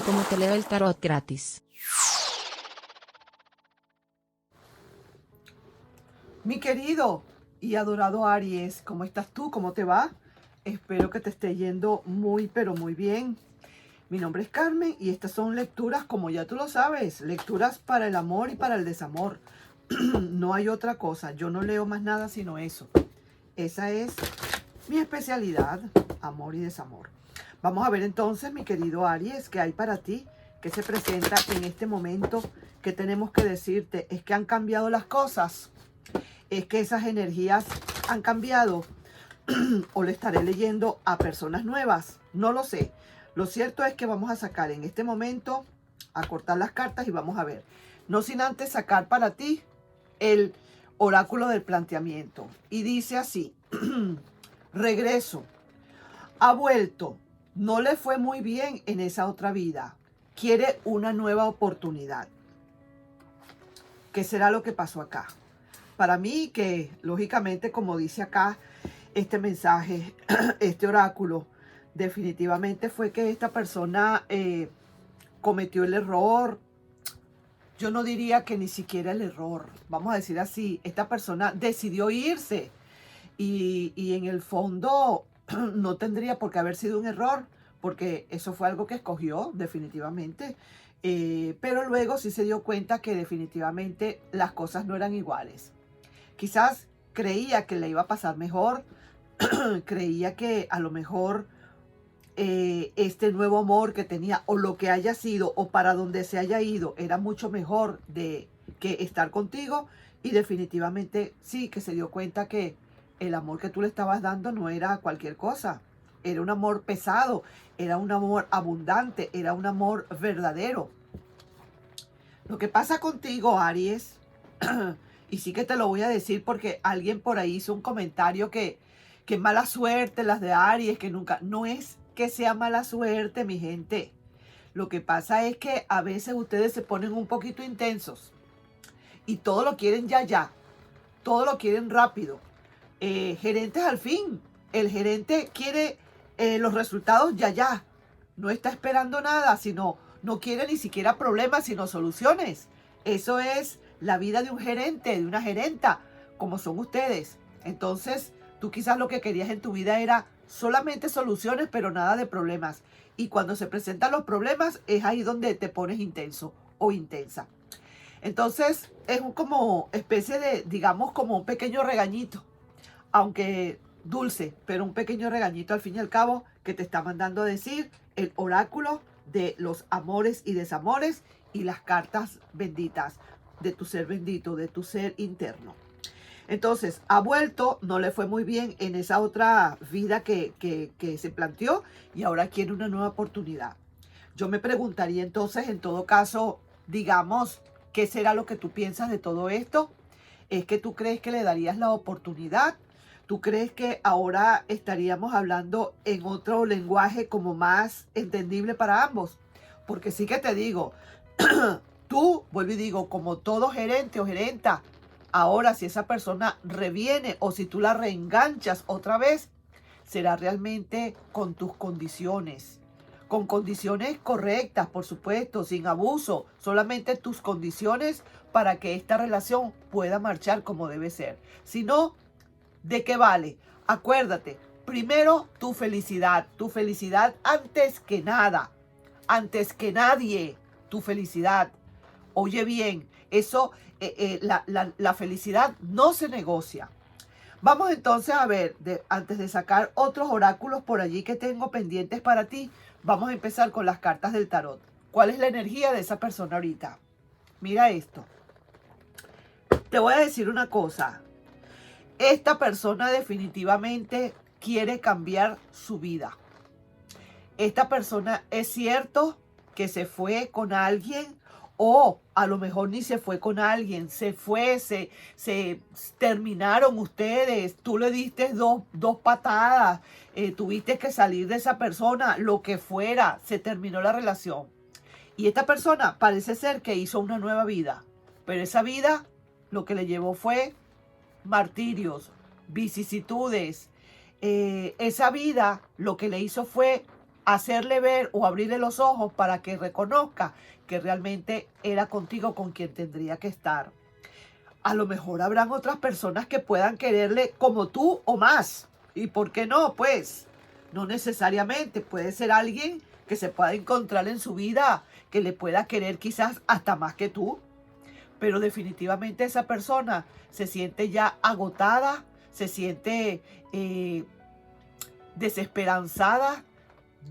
como te leo el tarot gratis. Mi querido y adorado Aries, ¿cómo estás tú? ¿Cómo te va? Espero que te esté yendo muy, pero muy bien. Mi nombre es Carmen y estas son lecturas, como ya tú lo sabes, lecturas para el amor y para el desamor. No hay otra cosa, yo no leo más nada sino eso. Esa es mi especialidad, amor y desamor. Vamos a ver entonces, mi querido Aries, qué hay para ti, qué se presenta en este momento, qué tenemos que decirte. Es que han cambiado las cosas, es que esas energías han cambiado, o le estaré leyendo a personas nuevas, no lo sé. Lo cierto es que vamos a sacar en este momento, a cortar las cartas y vamos a ver. No sin antes sacar para ti el oráculo del planteamiento. Y dice así, regreso, ha vuelto, no le fue muy bien en esa otra vida, quiere una nueva oportunidad. ¿Qué será lo que pasó acá? Para mí, que lógicamente, como dice acá este mensaje, este oráculo, definitivamente fue que esta persona cometió el error. Yo no diría que ni siquiera el error, vamos a decir así, esta persona decidió irse y en el fondo no tendría por qué haber sido un error, porque eso fue algo que escogió definitivamente. Pero luego sí se dio cuenta que definitivamente las cosas no eran iguales. Quizás creía que le iba a pasar mejor, creía que a lo mejor este nuevo amor que tenía, o lo que haya sido, o para donde se haya ido, era mucho mejor que estar contigo. Y definitivamente sí, que se dio cuenta que el amor que tú le estabas dando no era cualquier cosa. Era un amor pesado, era un amor abundante, era un amor verdadero. Lo que pasa contigo, Aries, y sí que te lo voy a decir porque alguien por ahí hizo un comentario que mala suerte las de Aries, que nunca, no es que sea mala suerte, mi gente. Lo que pasa es que a veces ustedes se ponen un poquito intensos y todo lo quieren ya, ya, todo lo quieren rápido. Gerentes al fin, el gerente quiere los resultados ya, ya. No está esperando nada, sino no quiere ni siquiera problemas, sino soluciones. Eso es la vida de un gerente, de una gerenta, como son ustedes. Entonces, tú quizás lo que querías en tu vida era solamente soluciones, pero nada de problemas. Y cuando se presentan los problemas, es ahí donde te pones intenso o intensa. Entonces, es como especie de, digamos, como un pequeño regañito, aunque dulce, pero un pequeño regañito al fin y al cabo que te está mandando a decir el oráculo de los amores y desamores y las cartas benditas de tu ser bendito, de tu ser interno. Entonces, ha vuelto, no le fue muy bien en esa otra vida que se planteó y ahora quiere una nueva oportunidad. Yo me preguntaría entonces, en todo caso, digamos, ¿qué será lo que tú piensas de todo esto? ¿Es que tú crees que le darías la oportunidad? ¿Tú crees que ahora estaríamos hablando en otro lenguaje como más entendible para ambos? Porque sí que te digo, tú, vuelvo y digo, como todo gerente o gerenta, ahora si esa persona reviene o si tú la reenganchas otra vez, será realmente con tus condiciones. Con condiciones correctas, por supuesto, sin abuso, solamente tus condiciones para que esta relación pueda marchar como debe ser. Si no, ¿de qué vale? Acuérdate, primero tu felicidad antes que nada, antes que nadie, tu felicidad. Oye bien, eso, la felicidad no se negocia. Vamos entonces a ver, antes de sacar otros oráculos por allí que tengo pendientes para ti, vamos a empezar con las cartas del tarot. ¿Cuál es la energía de esa persona ahorita? Mira esto. Te voy a decir una cosa. Esta persona definitivamente quiere cambiar su vida. Esta persona es cierto que se fue con alguien, o a lo mejor ni se fue con alguien, se fue, se terminaron ustedes, tú le diste dos patadas, tuviste que salir de esa persona, lo que fuera, se terminó la relación. Y esta persona parece ser que hizo una nueva vida, pero esa vida lo que le llevó fue martirios, vicisitudes. Esa vida lo que le hizo fue hacerle ver o abrirle los ojos para que reconozca que realmente era contigo con quien tendría que estar. A lo mejor habrán otras personas que puedan quererle como tú o más. ¿Y por qué no? Pues no necesariamente. Puede ser alguien que se pueda encontrar en su vida que le pueda querer quizás hasta más que tú. Pero definitivamente esa persona se siente ya agotada, se siente desesperanzada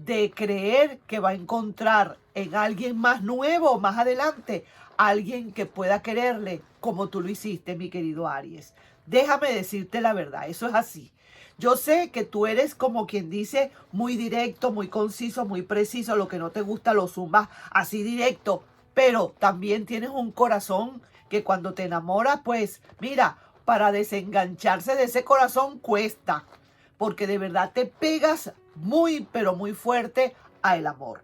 de creer que va a encontrar en alguien más nuevo, más adelante, alguien que pueda quererle como tú lo hiciste, mi querido Aries. Déjame decirte la verdad, eso es así. Yo sé que tú eres como quien dice muy directo, muy conciso, muy preciso, lo que no te gusta lo zumbas así directo, pero también tienes un corazón que cuando te enamoras, pues mira, para desengancharse de ese corazón cuesta, porque de verdad te pegas muy, pero muy fuerte al amor.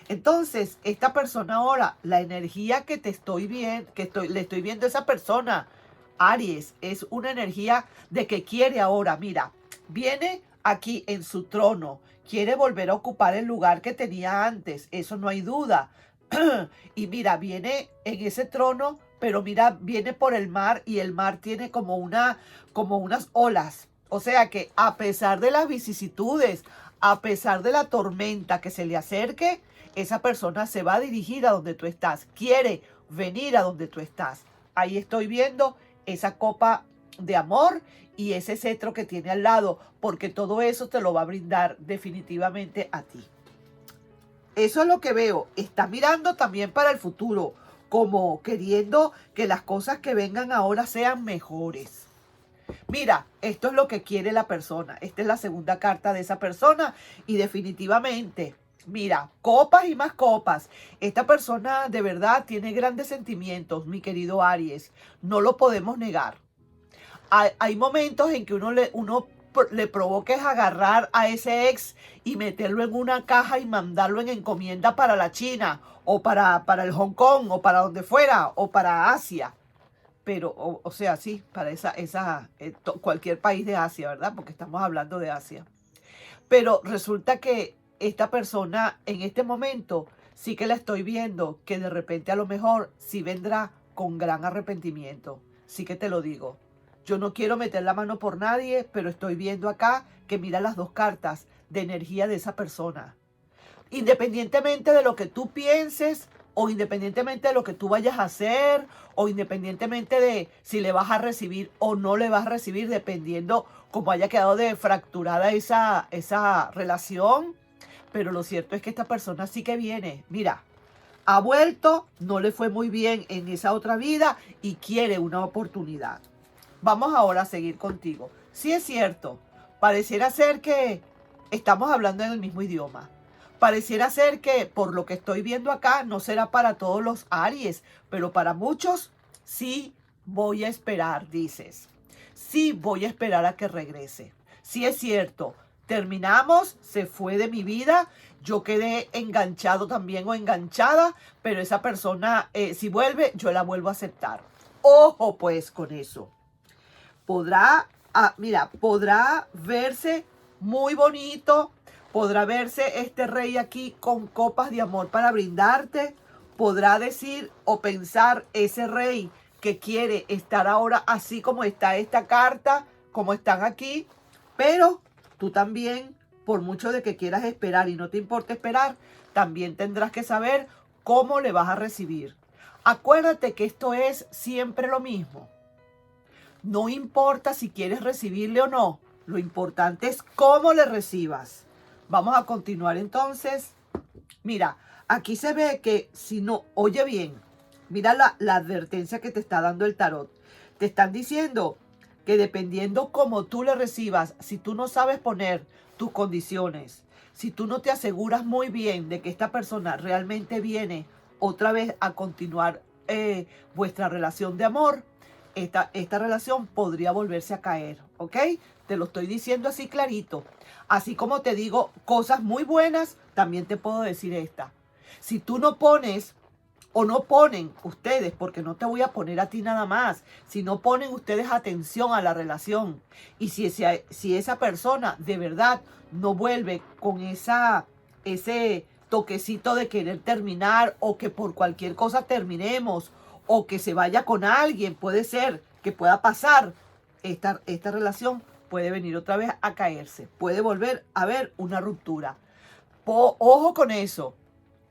Entonces, esta persona ahora, la energía que te estoy viendo, le estoy viendo a esa persona, Aries, es una energía de que quiere ahora, mira, viene aquí en su trono, quiere volver a ocupar el lugar que tenía antes, eso no hay duda. Y mira, viene en ese trono, pero mira, viene por el mar y el mar tiene como unas olas. O sea que a pesar de las vicisitudes, a pesar de la tormenta que se le acerque, esa persona se va a dirigir a donde tú estás, quiere venir a donde tú estás. Ahí estoy viendo esa copa de amor y ese cetro que tiene al lado, porque todo eso te lo va a brindar definitivamente a ti. Eso es lo que veo. Está mirando también para el futuro, como queriendo que las cosas que vengan ahora sean mejores. Mira, esto es lo que quiere la persona. Esta es la segunda carta de esa persona y definitivamente, mira, copas y más copas. Esta persona de verdad tiene grandes sentimientos, mi querido Aries. No lo podemos negar. Hay momentos en que uno le provoca es agarrar a ese ex y meterlo en una caja y mandarlo en encomienda para la China o para el Hong Kong o para donde fuera o para Asia. Pero, o sea, sí, para cualquier país de Asia, ¿verdad? Porque estamos hablando de Asia. Pero resulta que esta persona en este momento sí que la estoy viendo que de repente a lo mejor sí vendrá con gran arrepentimiento. Sí que te lo digo. Yo no quiero meter la mano por nadie, pero estoy viendo acá que mira las dos cartas de energía de esa persona. Independientemente de lo que tú pienses o independientemente de lo que tú vayas a hacer o independientemente de si le vas a recibir o no le vas a recibir, dependiendo cómo haya quedado de fracturada esa relación. Pero lo cierto es que esta persona sí que viene, mira, ha vuelto, no le fue muy bien en esa otra vida y quiere una oportunidad. Vamos ahora a seguir contigo. Sí es cierto, pareciera ser que estamos hablando en el mismo idioma. Pareciera ser que, por lo que estoy viendo acá, no será para todos los Aries, pero para muchos sí voy a esperar, dices. Sí voy a esperar a que regrese. Sí es cierto, terminamos, se fue de mi vida, yo quedé enganchado también o enganchada, pero esa persona, si vuelve, yo la vuelvo a aceptar. Ojo pues con eso. Podrá verse muy bonito, podrá verse este rey aquí con copas de amor para brindarte, podrá decir o pensar ese rey que quiere estar ahora así como está esta carta, como están aquí, pero tú también, por mucho de que quieras esperar y no te importa esperar, también tendrás que saber cómo le vas a recibir. Acuérdate que esto es siempre lo mismo. No importa si quieres recibirle o no, lo importante es cómo le recibas. Vamos a continuar entonces. Mira, aquí se ve que si no, oye bien, mira la advertencia que te está dando el tarot. Te están diciendo que dependiendo cómo tú le recibas, si tú no sabes poner tus condiciones, si tú no te aseguras muy bien de que esta persona realmente viene otra vez a continuar vuestra relación de amor, esta relación podría volverse a caer, ¿ok? Te lo estoy diciendo así clarito. Así como te digo cosas muy buenas, también te puedo decir esta. Si tú no pones o no ponen ustedes, porque no te voy a poner a ti nada más, si no ponen ustedes atención a la relación y si esa persona de verdad no vuelve con esa ese toquecito de querer terminar o que por cualquier cosa terminemos o que se vaya con alguien, puede ser que pueda pasar, esta relación puede venir otra vez a caerse, puede volver a haber una ruptura. Ojo con eso,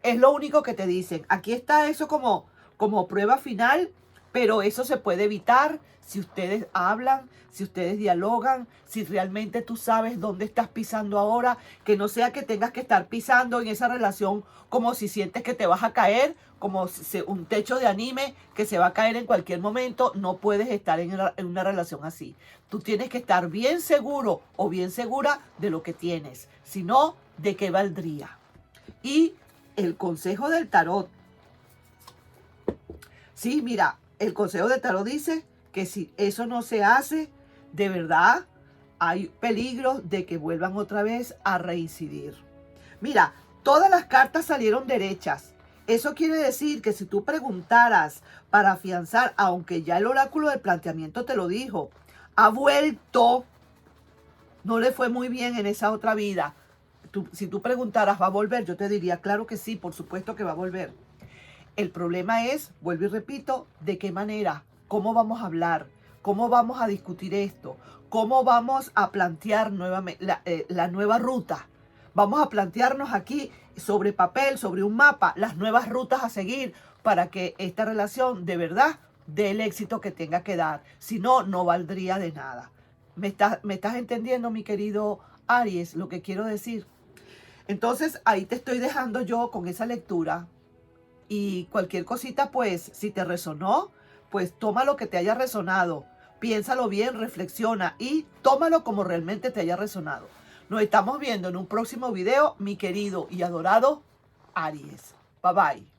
es lo único que te dicen. Aquí está eso como prueba final, pero eso se puede evitar si ustedes hablan, si ustedes dialogan, si realmente tú sabes dónde estás pisando ahora, que no sea que tengas que estar pisando en esa relación como si sientes que te vas a caer, como un techo de anime que se va a caer en cualquier momento. No puedes estar en una relación así. Tú tienes que estar bien seguro o bien segura de lo que tienes, si no, ¿de qué valdría? Y el consejo del tarot. Sí, mira, el consejo del tarot dice que si eso no se hace, de verdad hay peligro de que vuelvan otra vez a reincidir. Mira, todas las cartas salieron derechas. Eso quiere decir que si tú preguntaras para afianzar, aunque ya el oráculo del planteamiento te lo dijo, ha vuelto, no le fue muy bien en esa otra vida. Si tú preguntaras, ¿va a volver? Yo te diría, claro que sí, por supuesto que va a volver. El problema es, vuelvo y repito, de qué manera, cómo vamos a hablar, cómo vamos a discutir esto, cómo vamos a plantear nuevamente la nueva ruta. Vamos a plantearnos aquí sobre papel, sobre un mapa, las nuevas rutas a seguir para que esta relación de verdad dé el éxito que tenga que dar. Si no, no valdría de nada. ¿Me estás entendiendo, mi querido Aries, lo que quiero decir? Entonces, ahí te estoy dejando yo con esa lectura. Y cualquier cosita, pues, si te resonó, pues toma lo que te haya resonado. Piénsalo bien, reflexiona y tómalo como realmente te haya resonado. Nos estamos viendo en un próximo video, mi querido y adorado Aries. Bye bye.